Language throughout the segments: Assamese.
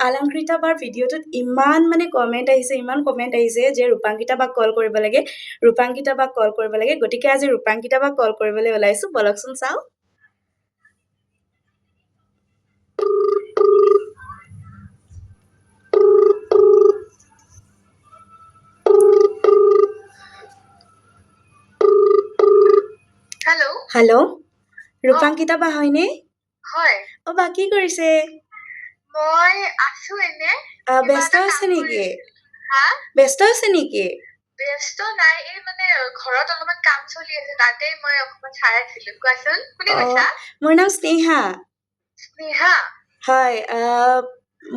আলংকৃতা বাৰ ভিডিঅ'টোত ইমান মানে কমেণ্ট আহিছে যে ৰূপাংকিতা বাক কল কৰিব লাগে গতিকে আজি ৰূপাংকিতা বাক কল কৰিবলৈ ওলাইছো বলকচোন চাও হেল্ল' ৰূপাংকিতা বা হয়নে হয় অ বা কি কৰিছে মই আছো এনে ব্যস্ত আছে নেকি হা ব্যস্ত আছে নেকি ব্যস্ত নাই এই মানে ঘৰত অলপমান কাম চলি আছে তাতে মই অকমান চাই আছিলো কোৱাচোন কোনে কৈছা মোৰ নাম স্নেহা স্নেহা হয়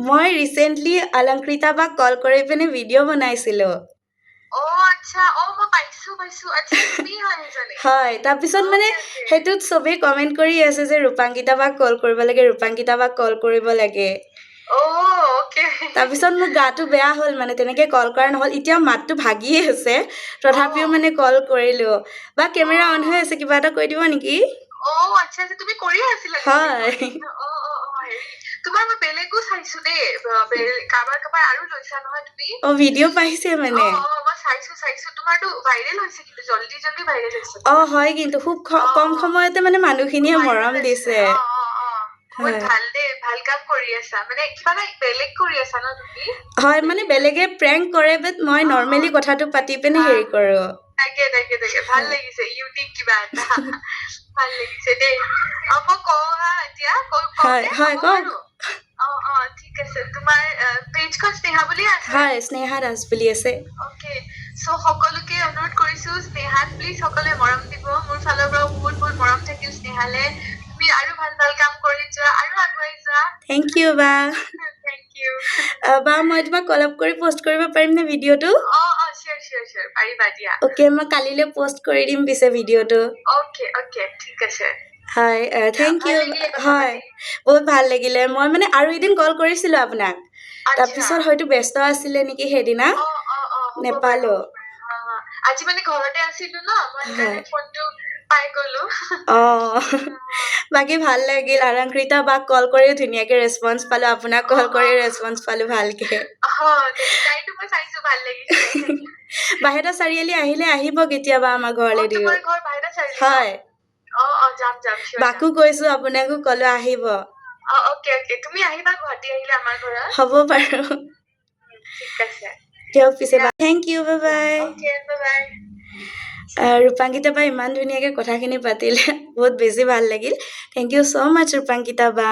মই ৰিসেন্টলি আলংকৃতা বাক কল কৰি পিনে ভিডিঅ' বনাইছিলো আচ্ছা মই পাইছো আচ্ছা তুমি হয় এজনী হয় তাৰপিছত মানে হেতুত সবে কমেন্ট কৰি আছে যে ৰূপাংকিতা বাক কল কৰিব লাগে ওকে তাৰপিছত মোৰ গাটো বেয়া হ'ল মানে তেনেকে কল কৰা নহল এতিয়া মাতটো ভাগিয়ে আছে তথাপিও মানে কল কৰিলো বা কেমেৰা অন হৈ আছে কিবা এটা কৈ দিব নেকি আচ্ছা তুমি কৰি আছিলা হয় তোমাৰ মই বেলেগো চাইছো দেই কাবাৰ আৰু লৈছা নহয় তুমি ভিডিঅ' পাইছে মানে মই চাইছো তোমাৰটো ভাইৰেল হৈছে কিন্তু জলদি ভাইৰেল হৈছে হয় কিন্তু খুব কম সময়তে মানে মানুহখিনিয়ে মৰম দিছে বহুত ভাল দেই ভাল কাম কৰি আছা মানে কিবা বেলেগ কৰি আছা ন তুমি হয় মানে বেলেগে প্ৰেংক কৰে বাট মই নৰ্মেলি কথাটো পাতি পিনে হেৰি কৰো তাকে ভাল লাগিছে ইউনিক কিবা এটা ভাল লাগিছে দেই মই কওঁ এতিয়া হয় কওক ঠিক আছে তোমাৰ পেজখন স্নেহা বুলি আছে হয় স্নেহা দাস বুলি আছে ওকে সো সকলোকে অনুৰোধ কৰিছো স্নেহাক প্লিজ সকলোৱে মৰম দিব মোৰ ফালৰ পৰা বহুত মৰম থাকিল স্নেহালে তুমি আৰু ভাল কাম কৰি যোৱা আৰু আগুৱাই যোৱা থ্যাংক ইউ বা বা মই তোমাক কলআপ কৰি পোষ্ট কৰিব পাৰিম নে ভিডিঅ'টো শিওৰ পাৰিবা দিয়া ওকে মই কালিলৈ পোষ্ট কৰি দিম পিছে ভিডিঅ'টো ওকে ঠিক আছে হয় থ্যাংক ইউ হয় বহুত ভাল লাগিলে মই মানে আৰু এদিন কল কৰিছিলো আপোনাক তাৰপিছত হয়তো ব্যস্ত আছিলে নেকি সেইদিনা নেপালো আজি মানে ঘৰতে আছিলো ন মই সেইকাৰণে ফোনটো পাই গলো বাকি ভাল লাগিল আলংকৃতা বাক কল কৰি ধুনীয়াকে ৰেছপন্স পালো আপোনাক কল কৰি ৰেছপন্স পালো ভালকে তাইটো মই চাইছো ভাল লাগিছে বাহেদা চাৰিআলি আহিলে আহিব কেতিয়াবা আমাৰ ঘৰলৈ দিও তোমাৰ ঘৰ বাহেদা চাৰিআলি হয় যাম বাকো কৈছো আপোনাকো কলো আহিব ওকে তুমি আহিবা গুৱাহাটী আহিলে আমাৰ ঘৰত হ'ব বাৰু ঠিক আছে দিয়ক পিছে thank U bye bye bye ৰূপাংকিতা বা ইমান ধুনীয়াকে কথাখিনি পাতিলে বহুত বেছি ভাল লাগিল থ্যাংক ইউ সো মাচ ৰূপাংকিতা বা